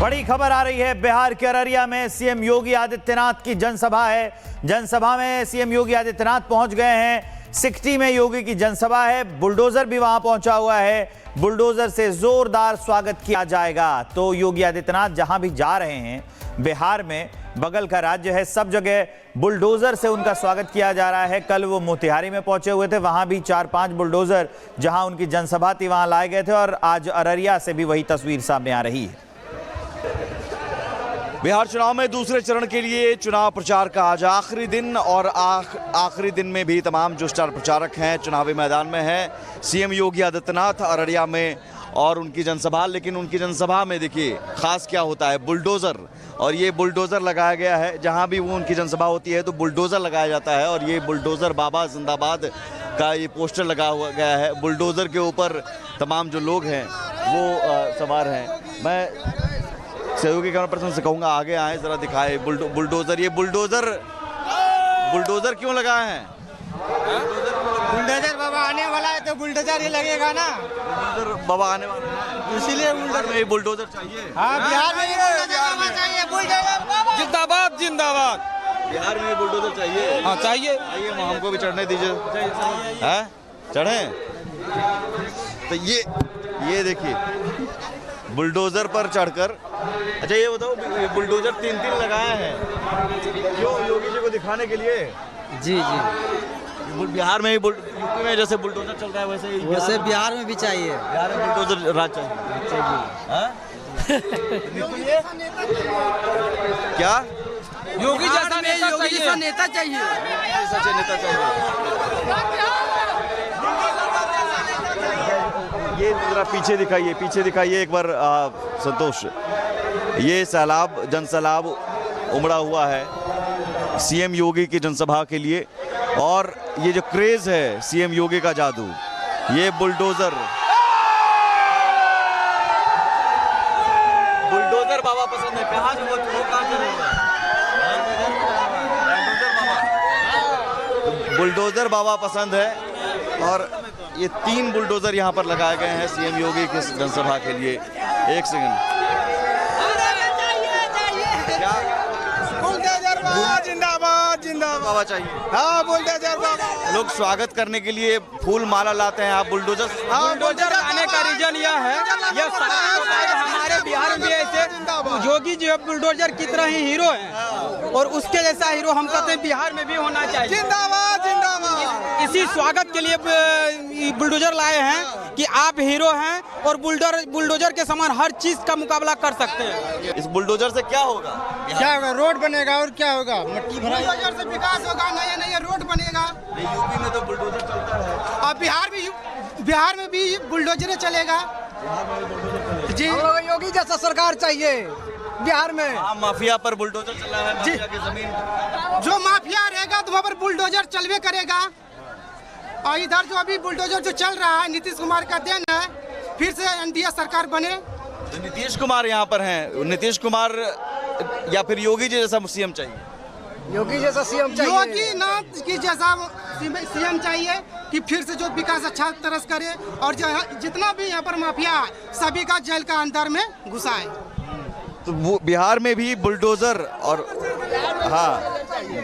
बड़ी खबर आ रही है। बिहार के अररिया में सीएम योगी आदित्यनाथ की जनसभा है। जनसभा में सीएम योगी आदित्यनाथ पहुंच गए हैं। सिकटी में योगी की जनसभा है। बुलडोजर भी वहां पहुंचा हुआ है। बुलडोजर से जोरदार स्वागत किया जाएगा। तो योगी आदित्यनाथ जहां भी जा रहे हैं, बिहार में बगल का राज्य है, सब जगह बुलडोजर से उनका स्वागत किया जा रहा है। कल वो मोतिहारी में पहुंचे हुए थे, वहां भी 4-5 बुलडोजर जहां उनकी जनसभा थी वहां लाए गए थे, और आज अररिया से भी वही तस्वीर सामने आ रही है। बिहार चुनाव में दूसरे चरण के लिए चुनाव प्रचार का आज आखिरी दिन, और आखिरी दिन में भी तमाम जो स्टार प्रचारक हैं चुनावी मैदान में हैं। सीएम योगी आदित्यनाथ अररिया में और उनकी जनसभा, लेकिन उनकी जनसभा में देखिए खास क्या होता है, बुलडोज़र। और ये बुलडोज़र लगाया गया है, जहां भी वो उनकी जनसभा होती है तो बुलडोज़र लगाया जाता है। और ये बुलडोज़र बाबा जिंदाबाद का ये पोस्टर लगा हुआ गया है। बुलडोज़र के ऊपर तमाम जो लोग हैं वो सवार हैं। मैं सहयोगी कैमरा पर्सन से कहूँगा आगे आए, ज़रा दिखाए बुलडोज़र। ये बुलडोज़र क्यों लगाए हैं? बुलडोजर बाबा आने वाला है तो बुलडोजर ही लगेगा ना। बुलडोजर बाबा आने वाला है, इसीलिए बुलडोजर चाहिए। हाँ, बिहार में बुलडोजर चाहिए। बुलडोजर बाबा जिंदाबाद जिंदाबाद। बिहार में बुलडोजर चाहिए। हाँ चाहिए। आइए हमको भी चढ़ने दीजिए। हैं चढ़ें? तो ये देखिए बुलडोजर पर चढ़कर। अच्छा ये बताओ, बुलडोजर 3 लगाए हैं क्यों? योगी जी को दिखाने के लिए? जी जी, बिहार में ही यूपी में जैसे बुलडोजर चल रहा है वैसे बिहार में भी चाहिए। बिहार में बुलडोजर राज चाहिए। हाँ? क्या योगी जैसा नेता चाहिए। सच्चे नेता चाहिए। ये जरा पीछे दिखाइए एक बार संतोष। ये जनसैलाब उमड़ा हुआ है सीएम योगी की जनसभा के लिए, और ये जो क्रेज है सीएम योगी का जादू, ये बुलडोजर बाबा पसंद है। कहाँ से वो कहाँ से बुलडोजर बाबा पसंद है। और ये 3 बुलडोजर यहाँ पर लगाए गए हैं सीएम योगी की जनसभा के लिए। एक सेकंड, जिंदाबाद जिंदाबाद बाबा चाहिए। हाँ, बुलडोजर बाबा। लोग स्वागत करने के लिए फूल माला लाते हैं। आप बुलडोजर आने का रीजन यह है, यह हमारे बिहार में ऐसे योगी जो बुलडोजर की तरह ही हीरो है, और उसके जैसा हीरो हम कहते हैं बिहार में भी होना चाहिए। जिंदाबाद जिंदाबाद। इसी स्वागत के लिए बुलडोजर लाए हैं कि आप हीरो हैं और बुलडोजर के समान हर चीज का मुकाबला कर सकते हैं। इस बुलडोजर से क्या होगा? क्या होगा? रोड बनेगा और क्या होगा? मट्टी बुलडोजर से विकास होगा, नया रोड बनेगा। यूपी में तो बुलडोजर चलता है, और बिहार में भी बुलडोजर चलेगा। जी, योगी जैसा सरकार चाहिए बिहार में। माफिया पर बुलडोजर चल रहा है। माफिया की जमीन, जो माफिया रहेगा तो वहाँ पर बुलडोजर चलवे करेगा। और इधर जो अभी बुलडोजर जो चल रहा है, नीतीश कुमार का देन है, फिर से एनडीए सरकार बने। तो नीतीश कुमार यहाँ पर हैं। नीतीश कुमार या फिर योगी जी जैसा सीएम चाहिए? योगी जैसा सीएम चाहिए। योगी नाथ की जैसा सीएम चाहिए कि फिर से जो विकास अच्छा तरह से करे, और जो जितना भी यहाँ पर माफिया है सभी का जेल का अंदर में घुसाए। तो वो बिहार में भी बुलडोजर, और हाँ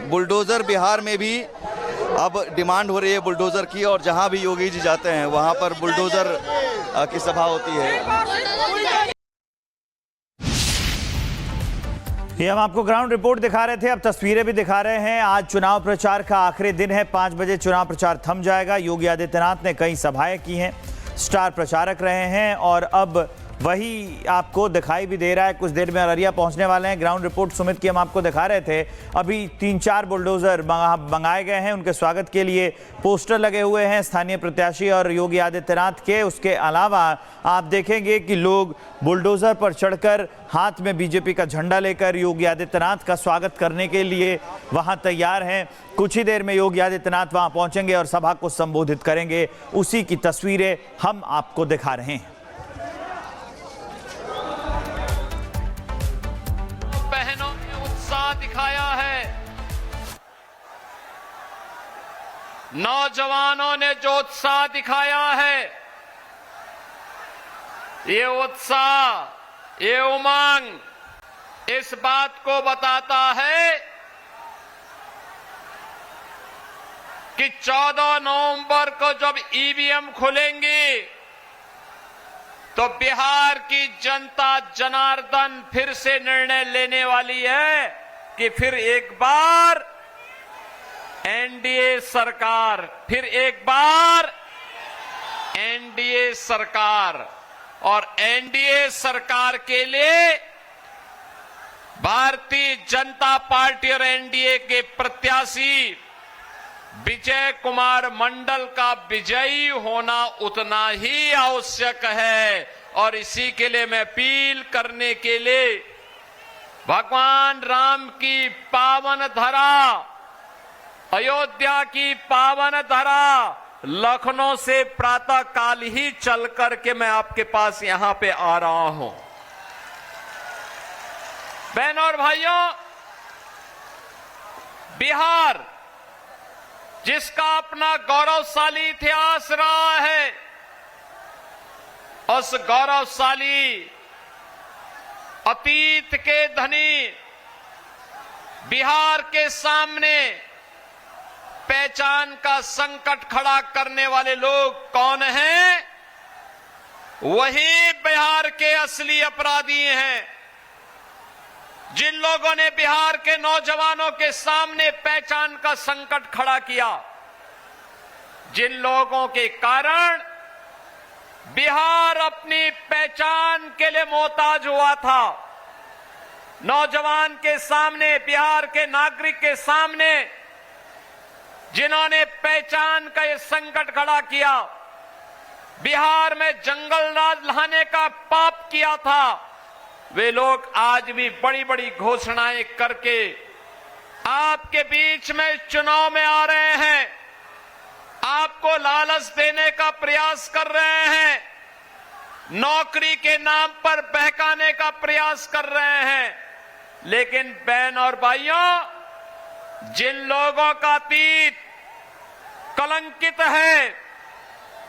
बुलडोजर बिहार में भी अब डिमांड हो रही है बुलडोजर की। और जहाँ भी योगी जी जाते हैं वहाँ पर बुलडोजर की सभा होती है। ये हम आपको ग्राउंड रिपोर्ट दिखा रहे थे, अब तस्वीरें भी दिखा रहे हैं। आज चुनाव प्रचार का आखिरी दिन है। 5 बजे चुनाव प्रचार थम जाएगा। योगी आदित्यनाथ ने कई सभाएं की हैं, स्टार प्रचारक रहे हैं, और अब वही आपको दिखाई भी दे रहा है। कुछ देर में अररिया पहुंचने वाले हैं। ग्राउंड रिपोर्ट सुमित की हम आपको दिखा रहे थे। अभी 3-4 बुलडोजर मंगाए गए हैं। उनके स्वागत के लिए पोस्टर लगे हुए हैं स्थानीय प्रत्याशी और योगी आदित्यनाथ के। उसके अलावा आप देखेंगे कि लोग बुलडोजर पर चढ़कर हाथ में बीजेपी का झंडा लेकर योगी आदित्यनाथ का स्वागत करने के लिए वहां तैयार हैं। कुछ ही देर में योगी आदित्यनाथ वहां पहुंचेंगे और सभा को संबोधित करेंगे। उसी की तस्वीरें हम आपको दिखा रहे हैं। बहनों ने उत्साह दिखाया है, नौजवानों ने जो उत्साह दिखाया है, ये उत्साह ये उमंग इस बात को बताता है कि 14 नवंबर को जब ईवीएम खुलेंगी तो बिहार की जनता जनार्दन फिर से निर्णय लेने वाली है कि फिर एक बार एनडीए सरकार, फिर एक बार एनडीए सरकार। और एनडीए सरकार के लिए भारतीय जनता पार्टी और एनडीए के प्रत्याशी विजय कुमार मंडल का विजयी होना उतना ही आवश्यक है। और इसी के लिए मैं अपील करने के लिए भगवान राम की पावन धरा, अयोध्या की पावन धरा, लखनऊ से प्रातः काल ही चल करके मैं आपके पास यहां पे आ रहा हूं। बहनों और भाइयों, बिहार जिसका अपना गौरवशाली इतिहास रहा है, उस गौरवशाली अतीत के धनी बिहार के सामने पहचान का संकट खड़ा करने वाले लोग कौन हैं? वही बिहार के असली अपराधी हैं। जिन लोगों ने बिहार के नौजवानों के सामने पहचान का संकट खड़ा किया, जिन लोगों के कारण बिहार अपनी पहचान के लिए मोहताज हुआ था, नौजवान के सामने, बिहार के नागरिक के सामने जिन्होंने पहचान का ये संकट खड़ा किया, बिहार में जंगल राज लाने का पाप किया था, वे लोग आज भी बड़ी बड़ी घोषणाएं करके आपके बीच में चुनाव में आ रहे हैं, आपको लालच देने का प्रयास कर रहे हैं, नौकरी के नाम पर बहकाने का प्रयास कर रहे हैं। लेकिन बहन और भाइयों, जिन लोगों का अतीत कलंकित है,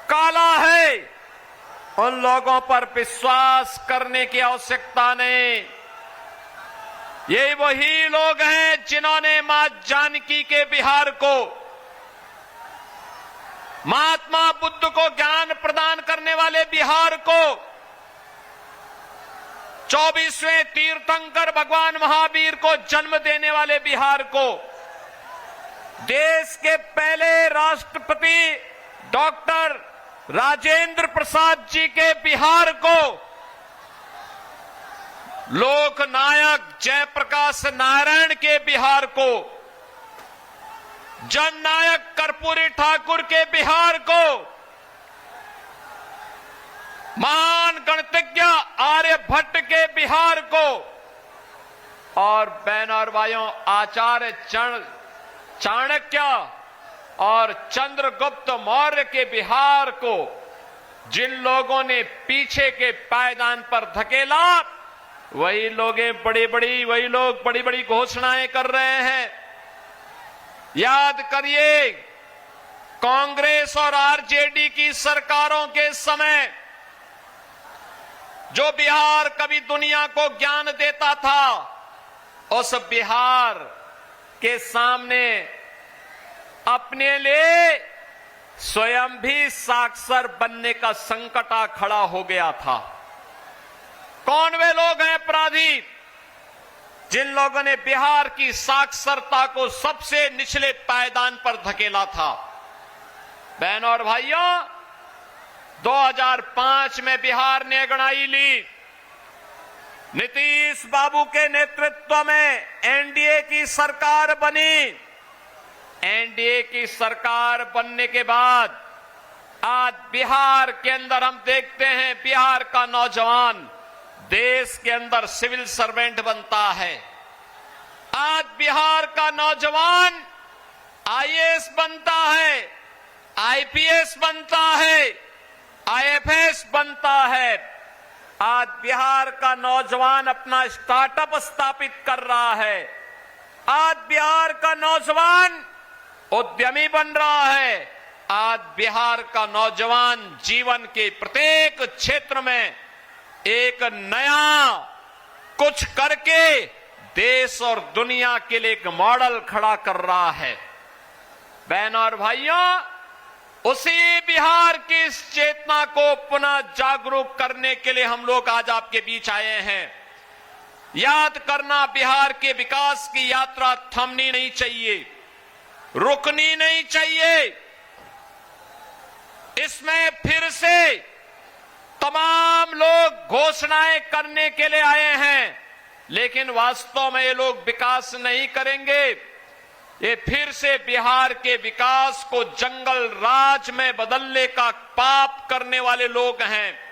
काला है, उन लोगों पर विश्वास करने की आवश्यकता नहीं। ये वही लोग हैं जिन्होंने मां जानकी के बिहार को, महात्मा बुद्ध को ज्ञान प्रदान करने वाले बिहार को, 24वें तीर्थंकर भगवान महावीर को जन्म देने वाले बिहार को, देश के पहले राष्ट्रपति डॉक्टर राजेंद्र प्रसाद जी के बिहार को, लोकनायक जयप्रकाश नारायण के बिहार को, जननायक कर्पूरी ठाकुर के बिहार को, महान गणितज्ञ आर्यभट्ट के बिहार को, और बहनों और भाइयों, आचार्य चाणक्य और चंद्रगुप्त मौर्य के बिहार को जिन लोगों ने पीछे के पायदान पर धकेला, वही लोग बड़ी बड़ी घोषणाएं कर रहे हैं। याद करिए, कांग्रेस और आरजेडी की सरकारों के समय जो बिहार कभी दुनिया को ज्ञान देता था, उस बिहार के सामने अपने लिए स्वयं भी साक्षर बनने का संकट आ खड़ा हो गया था। कौन वे लोग हैं अपराधी? जिन लोगों ने बिहार की साक्षरता को सबसे निचले पायदान पर धकेला था। बहनों और भाइयों, 2005 में बिहार ने अंगड़ाई ली। नीतीश बाबू के नेतृत्व में एनडीए की सरकार बनी। एनडीए की सरकार बनने के बाद आज बिहार के अंदर हम देखते हैं, बिहार का नौजवान देश के अंदर सिविल सर्वेंट बनता है। आज बिहार का नौजवान आईएएस बनता है, आईपीएस बनता है, आईएफएस बनता है। आज बिहार का नौजवान अपना स्टार्टअप स्थापित कर रहा है। आज बिहार का नौजवान उद्यमी बन रहा है। आज बिहार का नौजवान जीवन के प्रत्येक क्षेत्र में एक नया कुछ करके देश और दुनिया के लिए एक मॉडल खड़ा कर रहा है। बहनों और भाइयों, उसी बिहार की इस चेतना को पुनः जागरूक करने के लिए हम लोग आज आपके बीच आए हैं। याद करना, बिहार के विकास की यात्रा थमनी नहीं चाहिए, रुकनी नहीं चाहिए। इसमें फिर से तमाम लोग घोषणाएं करने के लिए आए हैं, लेकिन वास्तव में ये लोग विकास नहीं करेंगे। ये फिर से बिहार के विकास को जंगल राज में बदलने का पाप करने वाले लोग हैं।